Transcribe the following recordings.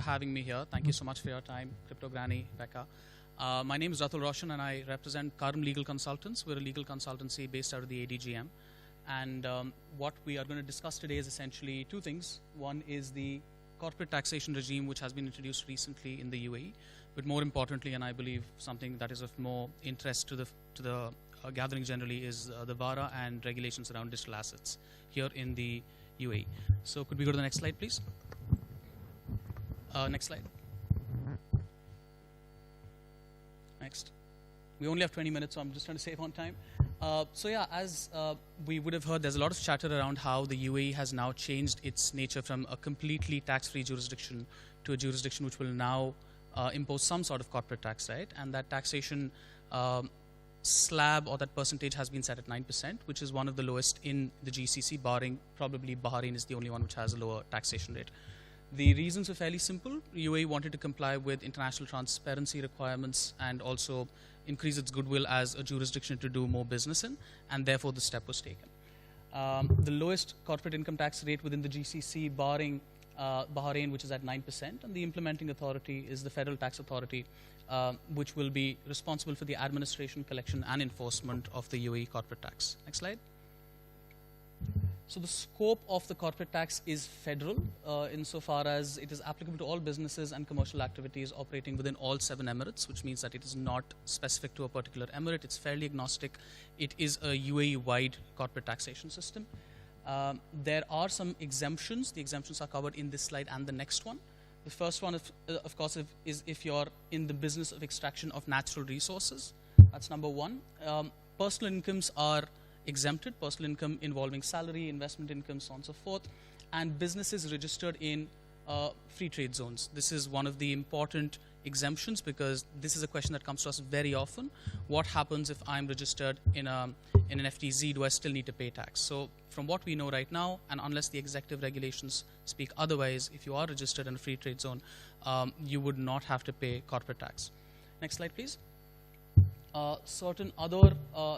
having me here. Thank you so much for your time, Crypto Granny, Becca. My name is Ratul Roshan, and I represent KARM Legal Consultants. We're a legal consultancy based out of the ADGM. And what we are going to discuss today is essentially two things. One is the corporate taxation regime, which has been introduced recently in the UAE. But more importantly, and I believe something that is of more interest to the gathering generally, is the VARA and regulations around digital assets here in the UAE. So could we go to the next slide, please? Next slide. Next. We only have 20 minutes, so I'm just trying to save on time. So yeah, as we would have heard, there's a lot of chatter around how the UAE has now changed its nature from a completely tax-free jurisdiction to a jurisdiction which will now impose some sort of corporate tax, right? And that taxation slab or that percentage has been set at 9%, which is one of the lowest in the GCC, barring probably Bahrain is the only one which has a lower taxation rate. The reasons are fairly simple. UAE wanted to comply with international transparency requirements and also increase its goodwill as a jurisdiction to do more business in, and therefore the step was taken. The lowest corporate income tax rate within the GCC, barring Bahrain, which is at 9%, and the implementing authority is the Federal Tax Authority, which will be responsible for the administration, collection, and enforcement of the UAE corporate tax. Next slide. So the scope of the corporate tax is federal, insofar as it is applicable to all businesses and commercial activities operating within all 7 emirates, which means that it is not specific to a particular emirate. It's fairly agnostic. It is a UAE-wide corporate taxation system. There are some exemptions. The exemptions are covered in this slide and the next one. The first one, of course, is if you're in the business of extraction of natural resources. That's number one. Personal incomes are exempted, personal income involving salary, investment income, so on and so forth, and businesses registered in free trade zones. This is one of the important exemptions because this is a question that comes to us very often. What happens if I'm registered in an FTZ? Do I still need to pay tax? So from what we know right now, and unless the executive regulations speak otherwise, if you are registered in a free trade zone, you would not have to pay corporate tax. Next slide, please. Certain other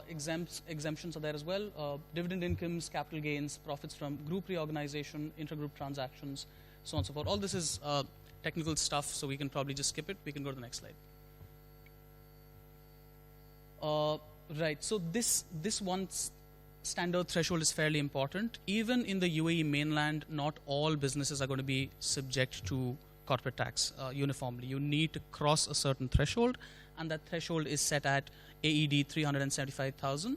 exemptions are there as well. Dividend incomes, capital gains, profits from group reorganization, intergroup transactions, so on and so forth. All this is technical stuff, so we can probably just skip it. We can go to the next slide. Right, so this one standard threshold is fairly important. Even in the UAE mainland, not all businesses are going to be subject to corporate tax uniformly. You need to cross a certain threshold, and that threshold is set at AED 375,000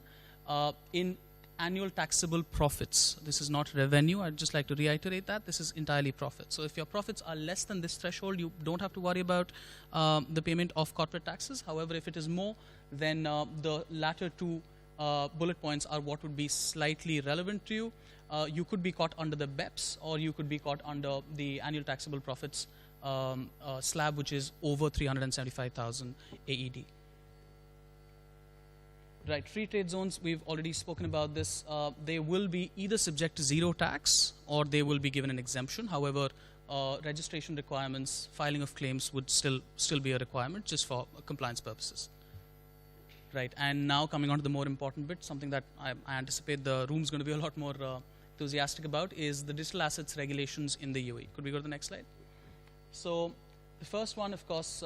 in annual taxable profits. This is not revenue. I'd just like to reiterate that. This is entirely profit. So if your profits are less than this threshold, you don't have to worry about the payment of corporate taxes. However, if it is more, then the latter two bullet points are what would be slightly relevant to you. You could be caught under the BEPS, or you could be caught under the annual taxable profits slab, which is over 375,000 AED. Right, free trade zones, we've already spoken about this. They will be either subject to zero tax or they will be given an exemption. However, registration requirements, filing of claims would still be a requirement just for compliance purposes. Right, and now coming on to the more important bit, something that I anticipate the room's going to be a lot more enthusiastic about, is the digital assets regulations in the UAE. Could we go to the next slide? So the first one, of course,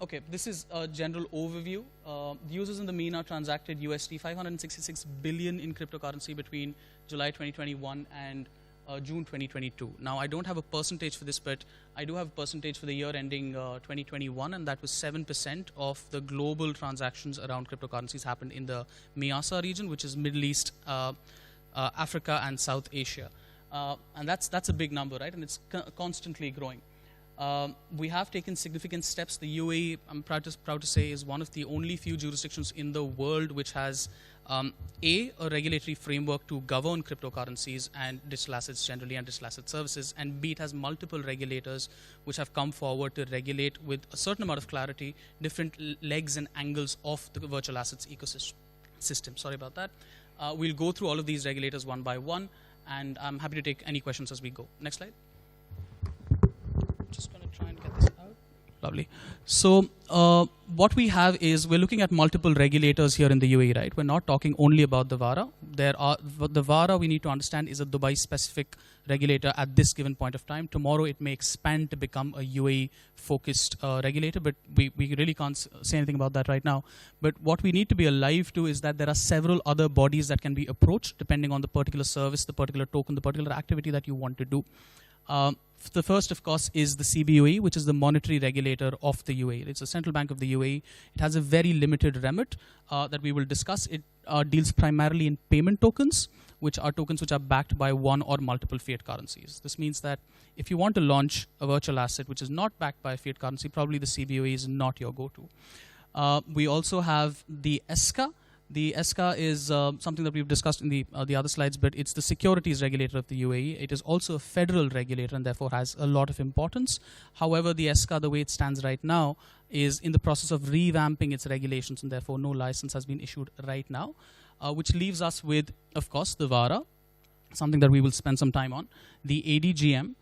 okay, this is a general overview. The users in the MENA transacted USD 566 billion in cryptocurrency between July 2021 and June 2022. Now, I don't have a percentage for this, but I do have a percentage for the year ending 2021, and that was 7% of the global transactions around cryptocurrencies happened in the MEASA region, which is Middle East, Africa, and South Asia. And that's a big number, right? And it's constantly growing. We have taken significant steps. The UAE, I'm proud to say, is one of the only few jurisdictions in the world which has a regulatory framework to govern cryptocurrencies and digital assets generally and digital asset services, and B, it has multiple regulators which have come forward to regulate with a certain amount of clarity different legs and angles of the virtual assets ecosystem. Sorry about that. We'll go through all of these regulators one by one, and I'm happy to take any questions as we go. Next slide. Just going to try and get this out. Lovely. So what we have is we're looking at multiple regulators here in the UAE, right? We're not talking only about the VARA. The VARA, we need to understand, is a Dubai-specific regulator at this given point of time. Tomorrow it may expand to become a UAE-focused regulator, but we really can't say anything about that right now. But what we need to be alive to is that there are several other bodies that can be approached depending on the particular service, the particular token, the particular activity that you want to do. The first, of course, is the CBOE, which is the monetary regulator of the UAE. It's a central bank of the UAE. It has a very limited remit that we will discuss. It deals primarily in payment tokens, which are tokens which are backed by one or multiple fiat currencies. This means that if you want to launch a virtual asset which is not backed by a fiat currency, probably the CBOE is not your go-to. We also have the ESCA. The ESCA is something that we've discussed in the other slides, but it's the securities regulator of the UAE. It is also a federal regulator and therefore has a lot of importance. However, the ESCA, the way it stands right now, is in the process of revamping its regulations, and therefore no license has been issued right now, which leaves us with, of course, the VARA, something that we will spend some time on, the ADGM,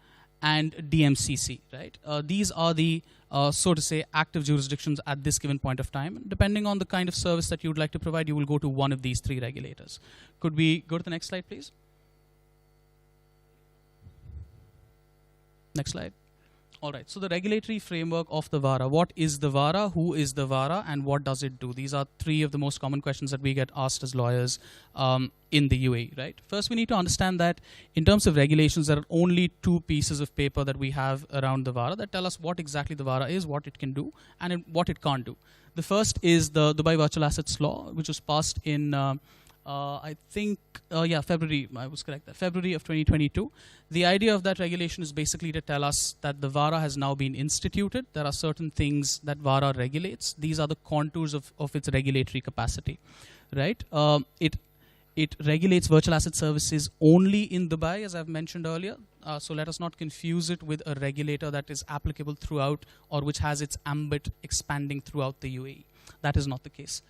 and DMCC, right? These are the, so to say, active jurisdictions at this given point of time. Depending on the kind of service that you would like to provide, you will go to one of these three regulators. Could we go to the next slide, please? Next slide. All right, so the regulatory framework of the VARA. What is the VARA? Who is the VARA? And what does it do? These are three of the most common questions that we get asked as lawyers in the UAE, right? First, we need to understand that in terms of regulations, there are only two pieces of paper that we have around the VARA that tell us what exactly the VARA is, what it can do, and what it can't do. The first is the Dubai Virtual Assets Law, which was passed in February, I was correct, February of 2022. The idea of that regulation is basically to tell us that the VARA has now been instituted. There are certain things that VARA regulates. These are the contours of its regulatory capacity, right? It regulates virtual asset services only in Dubai, as I've mentioned earlier. So let us not confuse it with a regulator that is applicable throughout or which has its ambit expanding throughout the UAE. That is not the case.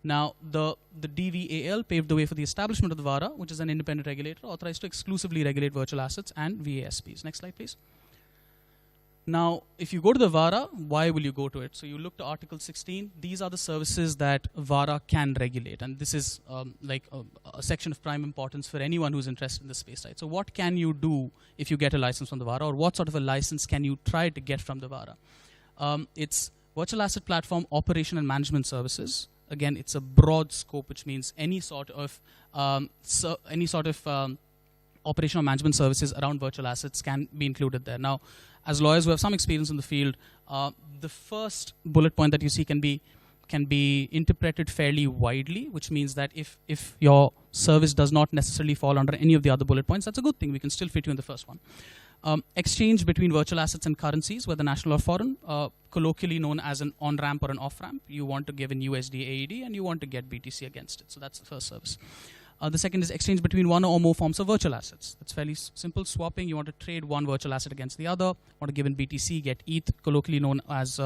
Now, the DVAL paved the way for the establishment of the VARA, which is an independent regulator authorized to exclusively regulate virtual assets and VASPs. Next slide, please. Now, if you go to the VARA, why will you go to it? So you look to Article 16. These are the services that VARA can regulate. And this is like a section of prime importance for anyone who's interested in this space, right? So what can you do if you get a license from the VARA, or what sort of a license can you try to get from the VARA? It's virtual asset platform operation and management services. Again, it's a broad scope, which means any sort of operational management services around virtual assets can be included there. Now, as lawyers who have some experience in the field, the first bullet point that you see can be interpreted fairly widely, which means that if your service does not necessarily fall under any of the other bullet points, that's a good thing. We can still fit you in the first one. Exchange between virtual assets and currencies, whether national or foreign, colloquially known as an on-ramp or an off-ramp. You want to give in USD AED and you want to get BTC against it. So that's the first service. The second is exchange between one or more forms of virtual assets. That's fairly simple. Swapping, you want to trade one virtual asset against the other. Want to give in BTC, get ETH, colloquially known as,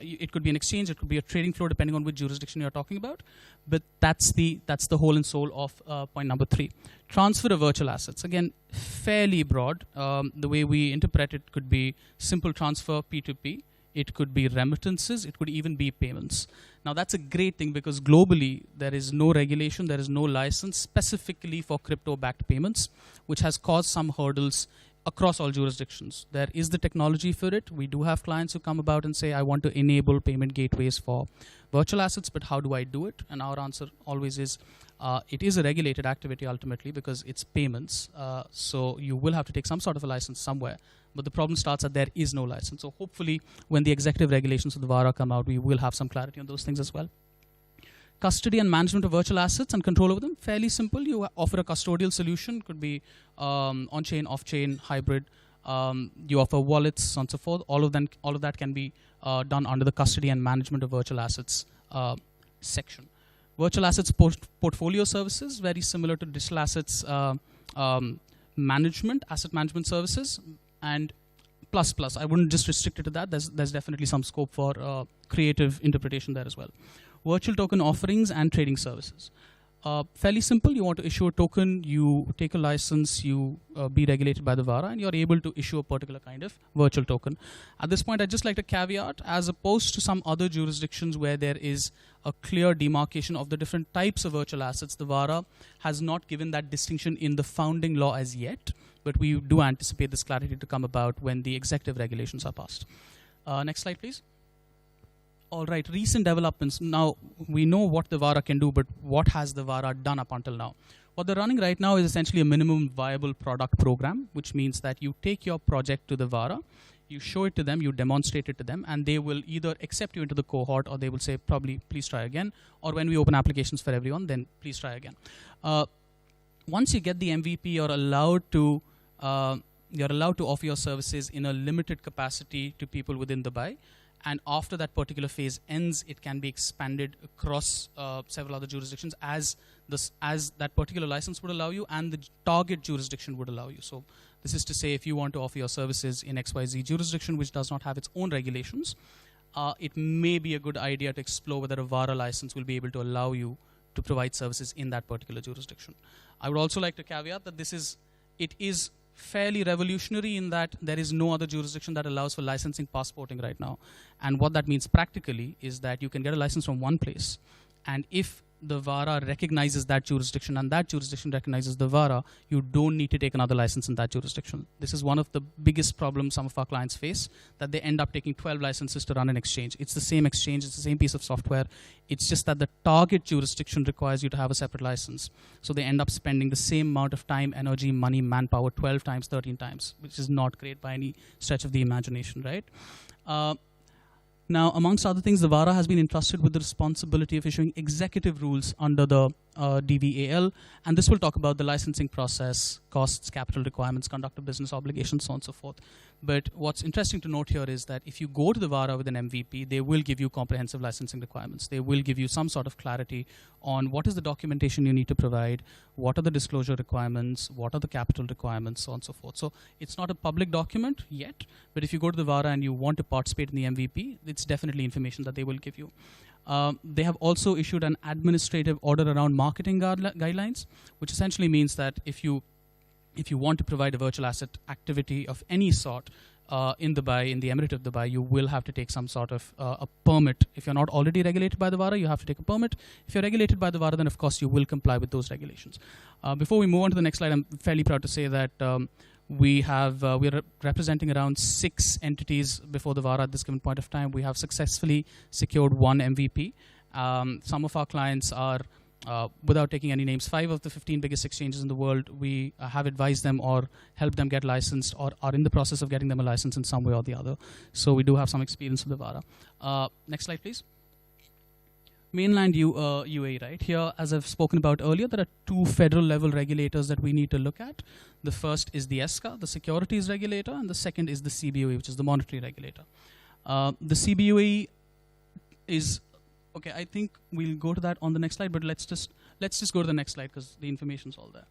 it could be an exchange, it could be a trading floor, depending on which jurisdiction you're talking about. But that's the whole and soul of point number 3. Transfer of virtual assets. Again, fairly broad. The way we interpret it could be simple transfer, P2P. It could be remittances. It could even be payments. Now, that's a great thing because globally, there is no regulation, there is no license specifically for crypto-backed payments, which has caused some hurdles across all jurisdictions. There is the technology for it. We do have clients who come about and say, I want to enable payment gateways for virtual assets, but how do I do it? And our answer always is, it is a regulated activity ultimately because it's payments. So you will have to take some sort of a license somewhere. But the problem starts that there is no license. So hopefully, when the executive regulations of the VARA come out, we will have some clarity on those things as well. Custody and management of virtual assets and control over them, fairly simple. You offer a custodial solution, could be on-chain, off-chain, hybrid. You offer wallets, so on and so forth. All of that can be done under the custody and management of virtual assets section. Virtual assets portfolio services, very similar to digital assets management, asset management services, and plus. I wouldn't just restrict it to that. There's definitely some scope for creative interpretation there as well. Virtual token offerings and trading services. Fairly simple. You want to issue a token, you take a license, you be regulated by the VARA, and you're able to issue a particular kind of virtual token. At this point, I'd just like to caveat, as opposed to some other jurisdictions where there is a clear demarcation of the different types of virtual assets, the VARA has not given that distinction in the founding law as yet, but we do anticipate this clarity to come about when the executive regulations are passed. Next slide, please. All right, recent developments. Now, we know what the VARA can do, but what has the VARA done up until now? What they're running right now is essentially a minimum viable product program, which means that you take your project to the VARA, you show it to them, you demonstrate it to them, and they will either accept you into the cohort, or they will say, probably, please try again. Or when we open applications for everyone, then please try again. Once you get the MVP, you're allowed to offer your services in a limited capacity to people within Dubai. And after that particular phase ends, it can be expanded across several other jurisdictions as that particular license would allow you and the target jurisdiction would allow you. So this is to say, if you want to offer your services in XYZ jurisdiction, which does not have its own regulations, it may be a good idea to explore whether a VARA license will be able to allow you to provide services in that particular jurisdiction. I would also like to caveat that it is fairly revolutionary in that there is no other jurisdiction that allows for licensing passporting right now. And what that means practically is that you can get a license from one place, and if the VARA recognizes that jurisdiction and that jurisdiction recognizes the VARA, you don't need to take another license in that jurisdiction. This is one of the biggest problems some of our clients face, that they end up taking 12 licenses to run an exchange. It's the same exchange, it's the same piece of software. It's just that the target jurisdiction requires you to have a separate license. So they end up spending the same amount of time, energy, money, manpower 12 times, 13 times, which is not great by any stretch of the imagination, right? Now, amongst other things, the VARA has been entrusted with the responsibility of issuing executive rules under the DVAL, and this will talk about the licensing process, costs, capital requirements, conduct of business obligations, so on and so forth. But what's interesting to note here is that if you go to the VARA with an MVP, they will give you comprehensive licensing requirements. They will give you some sort of clarity on what is the documentation you need to provide, what are the disclosure requirements, what are the capital requirements, so on and so forth. So it's not a public document yet, but if you go to the VARA and you want to participate in the MVP, it's definitely information that they will give you. They have also issued an administrative order around marketing guidelines, which essentially means that if you want to provide a virtual asset activity of any sort in Dubai, in the Emirate of Dubai, you will have to take some sort of a permit. If you're not already regulated by the VARA, you have to take a permit. If you're regulated by the VARA, then of course you will comply with those regulations. Before we move on to the next slide, I'm fairly proud to say that we're representing around 6 entities before the VARA at this given point of time. We have successfully secured 1 MVP. Some of our clients are, without taking any names, 5 of the 15 biggest exchanges in the world. We have advised them or helped them get licensed or are in the process of getting them a license in some way or the other. So we do have some experience with the VARA. Next slide, please. Mainland UAE, right? Here, as I've spoken about earlier, there are 2 federal level regulators that we need to look at. The first is the ESCA, the Securities regulator, and the second is the CBOE, which is the monetary regulator. The CBOE is, okay, I think we'll go to that on the next slide, but let's just go to the next slide because the information's all there.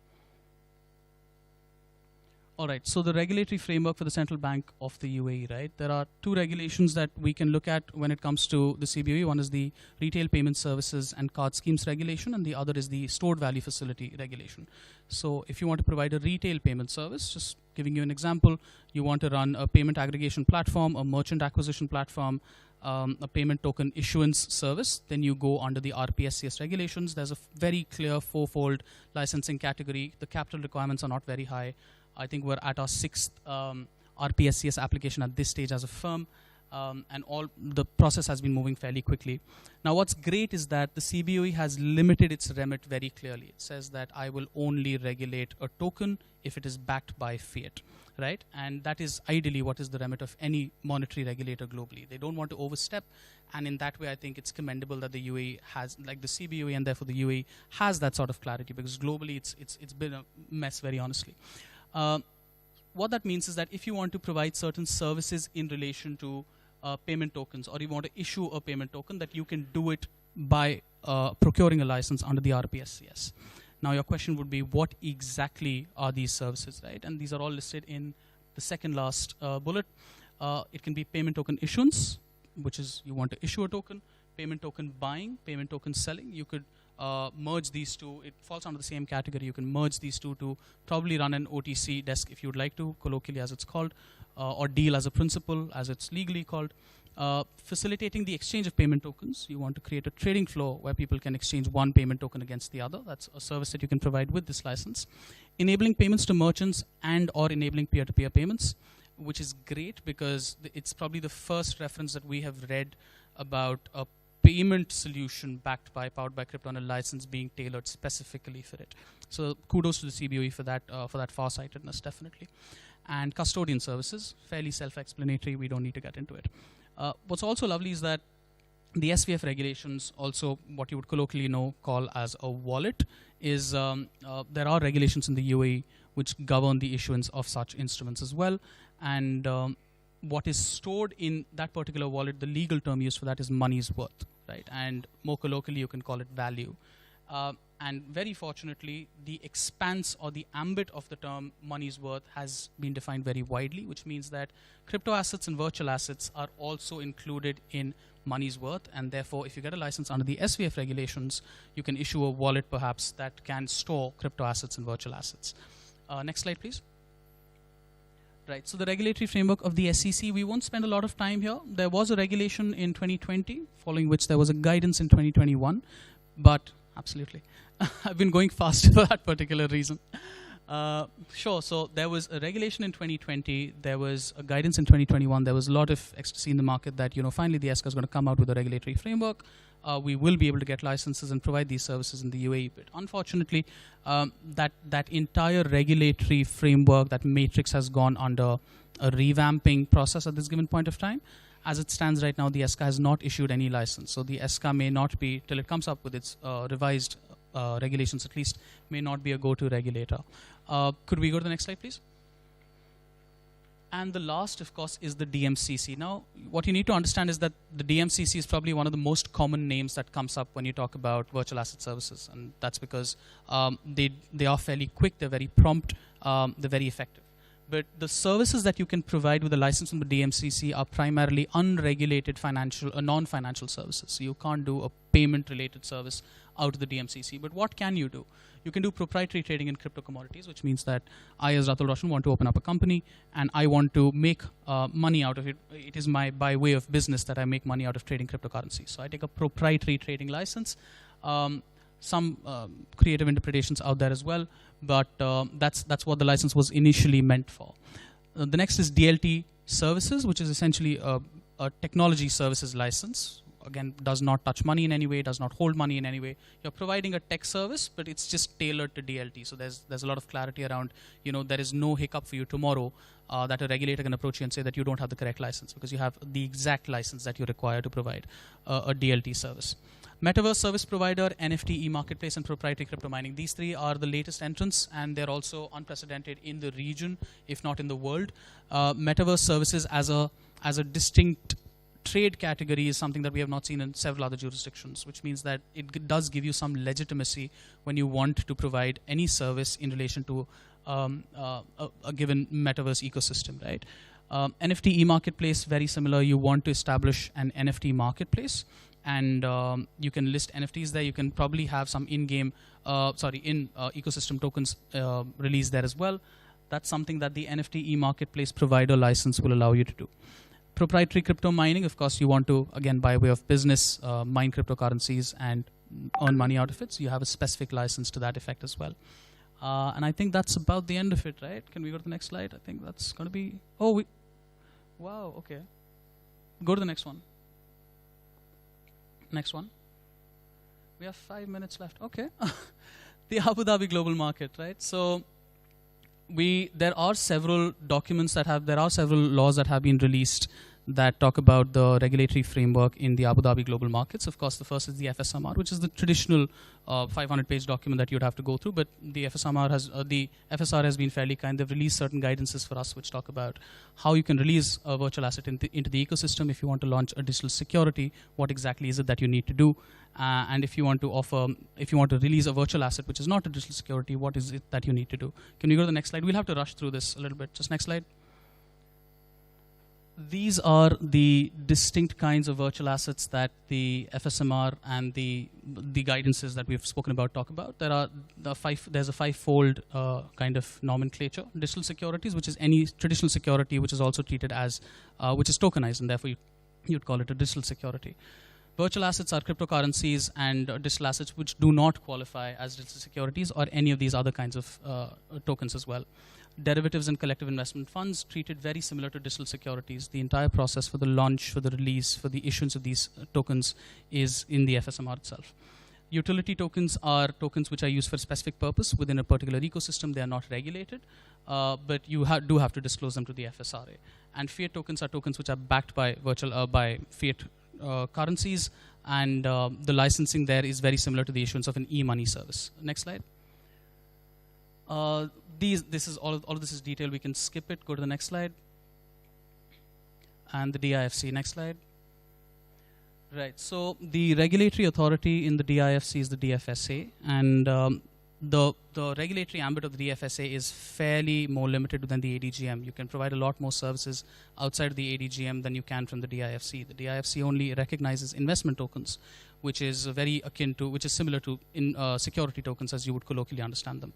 All right, so the regulatory framework for the central bank of the UAE, right? There are 2 regulations that we can look at when it comes to the CBOE. One is the Retail Payment Services and Card Schemes regulation, and the other is the Stored Value Facility regulation. So if you want to provide a retail payment service, just giving you an example, you want to run a payment aggregation platform, a merchant acquisition platform, a payment token issuance service, then you go under the RPSCS regulations. There's a very clear 4-fold licensing category. The capital requirements are not very high. I think we're at our 6th RPSCS application at this stage as a firm, and all the process has been moving fairly quickly. Now, what's great is that the CBOE has limited its remit very clearly. It says that I will only regulate a token if it is backed by fiat, right? And that is ideally what is the remit of any monetary regulator globally. They don't want to overstep, and in that way, I think it's commendable that the UAE has, like the CBOE and therefore the UAE has that sort of clarity, because globally it's been a mess, very honestly. What that means is that if you want to provide certain services in relation to payment tokens, or you want to issue a payment token, that you can do it by procuring a license under the RPSCS. Now your question would be, what exactly are these services, right? And these are all listed in the second last bullet. It can be payment token issuance, which is you want to issue a token, payment token buying, payment token selling. You could merge these two. It falls under the same category. You can merge these two to probably run an OTC desk if you'd like to, colloquially as it's called, or deal as a principal as it's legally called. Facilitating the exchange of payment tokens. You want to create a trading floor where people can exchange one payment token against the other. That's a service that you can provide with this license. Enabling payments to merchants and or enabling peer-to-peer payments, which is great because it's probably the first reference that we have read about a payment solution powered by crypto on a license being tailored specifically for it. So kudos to the CBOE for that far-sightedness, definitely. And custodian services, fairly self-explanatory. We don't need to get into it. What's also lovely is that the SVF regulations, also what you would colloquially call as a wallet, is there are regulations in the UAE which govern the issuance of such instruments as well. And what is stored in that particular wallet, the legal term used for that is money's worth, right? And more colloquially, you can call it value. And very fortunately, the expanse or the ambit of the term money's worth has been defined very widely, which means that crypto assets and virtual assets are also included in money's worth. And therefore, if you get a license under the SVF regulations, you can issue a wallet perhaps that can store crypto assets and virtual assets. Next slide, please. Right, so the regulatory framework of the SEC, we won't spend a lot of time here. There was a regulation in 2020, following which there was a guidance in 2021, but absolutely. I've been going fast for that particular reason. Sure, so there was a regulation in 2020, there was a guidance in 2021, there was a lot of ecstasy in the market that, finally the ESCA is going to come out with a regulatory framework. We will be able to get licenses and provide these services in the UAE. But unfortunately, that entire regulatory framework, that matrix has gone under a revamping process at this given point of time. As it stands right now, the ESCA has not issued any license. So the ESCA may not be, till it comes up with its revised regulations at least, may not be a go-to regulator. Could we go to the next slide, please? And the last, of course, is the DMCC. Now, what you need to understand is that the DMCC is probably one of the most common names that comes up when you talk about virtual asset services. And that's because they are fairly quick, they're very prompt, they're very effective. But the services that you can provide with a license from the DMCC are primarily unregulated financial or non-financial services. So you can't do a payment-related service out of the DMCC. But what can you do? You can do proprietary trading in crypto commodities, which means that I, as Ratul Roshan, want to open up a company and I want to make money out of it. It is by way of business that I make money out of trading cryptocurrencies. So I take a proprietary trading license. Some creative interpretations out there as well, but that's what the license was initially meant for. The next is DLT services, which is essentially a technology services license. Again, does not touch money in any way, does not hold money in any way. You're providing a tech service, but it's just tailored to DLT. So there's a lot of clarity around, there is no hiccup for you tomorrow that a regulator can approach you and say that you don't have the correct license because you have the exact license that you require to provide a DLT service. Metaverse service provider, NFT e-marketplace, and proprietary crypto mining. These three are the latest entrants, and they're also unprecedented in the region, if not in the world. Metaverse services as a distinct trade category is something that we have not seen in several other jurisdictions, which means that it does give you some legitimacy when you want to provide any service in relation to a given metaverse ecosystem, right? NFT e-marketplace, very similar. You want to establish an NFT marketplace, and you can list NFTs there. You can probably have some in-game, ecosystem tokens released there as well. That's something that the NFT e-marketplace provider license will allow you to do. Proprietary crypto mining, of course, you want to, again, by way of business, mine cryptocurrencies and earn money out of it. So you have a specific license to that effect as well. And I think that's about the end of it, right? Can we go to the next slide? I think that's going to be... Wow, okay. Go to the next one. Next one. We have 5 minutes left. Okay. The Abu Dhabi global market, right? So there are several documents there are several laws that have been released that talk about the regulatory framework in the Abu Dhabi global markets. Of course, the first is the FSMR, which is the traditional 500-page document that you'd have to go through. But the FSR has been fairly kind. They've released certain guidances for us, which talk about how you can release a virtual asset into the ecosystem. If you want to launch a digital security, what exactly is it that you need to do? And if you want to release a virtual asset, which is not a digital security, what is it that you need to do? Can we go to the next slide? We'll have to rush through this a little bit. Just next slide. these are the distinct kinds of virtual assets that the FSMR and the guidances that we've spoken about talk about. There's a five-fold kind of nomenclature. Digital securities, which is any traditional security which is also treated as, which is tokenized, and therefore you'd call it a digital security. Virtual assets are cryptocurrencies and digital assets which do not qualify as digital securities or any of these other kinds of tokens as well. Derivatives and collective investment funds treated very similar to digital securities. The entire process for the launch, for the release, for the issuance of these tokens is in the FSMR itself. Utility tokens are tokens which are used for a specific purpose within a particular ecosystem. They are not regulated, but you do have to disclose them to the FSRA. And fiat tokens are tokens which are backed by by fiat currencies, and the licensing there is very similar to the issuance of an e-money service. Next slide. All of this is detailed. We can skip it. Go to the next slide. And the DIFC. Next slide. Right. So the regulatory authority in the DIFC is the DFSA, and the regulatory ambit of the DFSA is fairly more limited than the ADGM. You can provide a lot more services outside of the ADGM than you can from the DIFC. The DIFC only recognizes investment tokens, which is very akin to, which is similar to security tokens as you would colloquially understand them.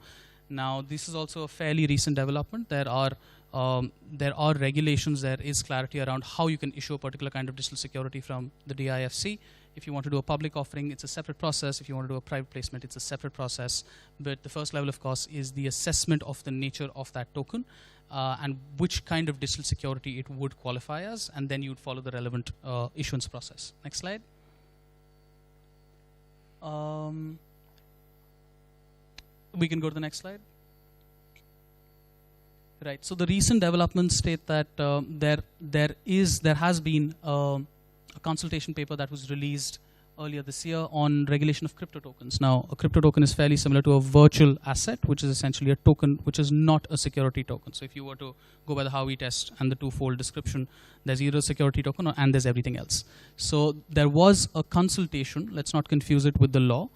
Now, this is also a fairly recent development. There are regulations, there is clarity around how you can issue a particular kind of digital security from the DIFC. If you want to do a public offering, it's a separate process. If you want to do a private placement, it's a separate process. But the first level, of course, is the assessment of the nature of that token and which kind of digital security it would qualify as, and then you'd follow the relevant issuance process. Next slide. We can go to the next slide. Right. So the recent developments state that there has been a consultation paper that was released earlier this year on regulation of crypto tokens. Now, a crypto token is fairly similar to a virtual asset, which is essentially a token which is not a security token. So if you were to go by the Howey test and the twofold description, there's either a security token and there's everything else. So there was a consultation. Let's not confuse it with the law.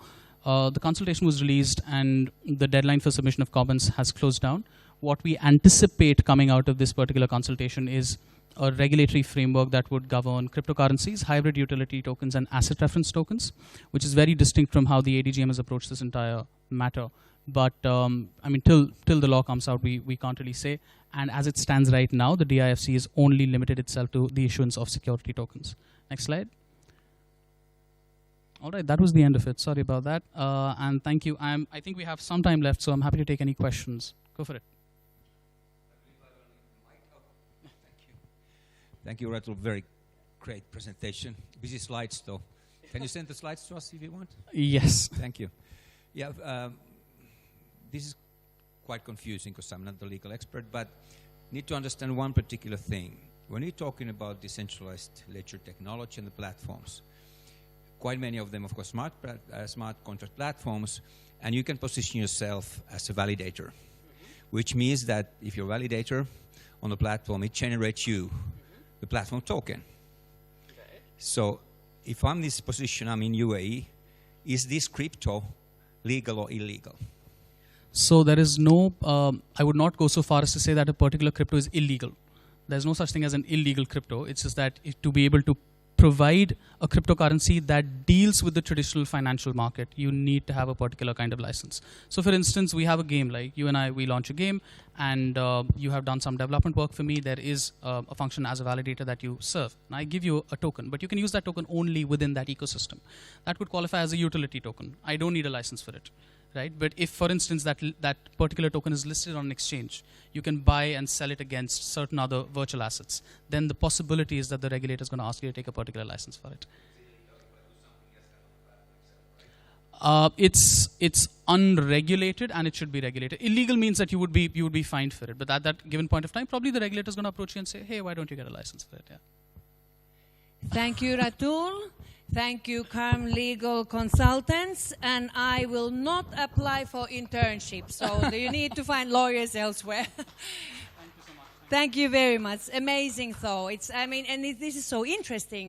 The consultation was released and the deadline for submission of comments has closed down. What we anticipate coming out of this particular consultation is a regulatory framework that would govern cryptocurrencies, hybrid utility tokens, and asset reference tokens, which is very distinct from how the ADGM has approached this entire matter. But I mean, till the law comes out, we can't really say. And as it stands right now, the DIFC is only limited itself to the issuance of security tokens. Next slide. All right, that was the end of it. Sorry about that. And thank you. I think we have some time left, so I'm happy to take any questions. Go for it. Thank you, Ratul. Very great presentation. Busy slides, though. Can you send the slides to us if you want? Yes. Thank you. Yeah, this is quite confusing because I'm not the legal expert, but need to understand one particular thing. When you're talking about decentralized ledger technology and the platforms, quite many of them, of course, smart contract platforms, and you can position yourself as a validator, which means that if you're a validator on the platform, it generates you the platform token. Okay. So if I'm in this position, I'm in UAE, is this crypto legal or illegal? So there is no, I would not go so far as to say that a particular crypto is illegal. There's no such thing as an illegal crypto. It's just that to be able to provide a cryptocurrency that deals with the traditional financial market, you need to have a particular kind of license. So for instance, we have a game, like you and I, we launch a game, and you have done some development work for me. There is a function as a validator that you serve. And I give you a token, but you can use that token only within that ecosystem. That would qualify as a utility token. I don't need a license for it. Right? But if, for instance, that particular token is listed on an exchange, you can buy and sell it against certain other virtual assets. Then the possibility is that the regulator is going to ask you to take a particular license for it. It's unregulated and it should be regulated. Illegal means that you would be fined for it. But at that given point of time, probably the regulator is going to approach you and say, hey, why don't you get a license for it? Yeah. Thank you, Ratul. Thank you, KARM Legal Consultants. And I will not apply for internship, so you need to find lawyers elsewhere. Thank you so much. Thank you very much. Amazing, though. This is so interesting.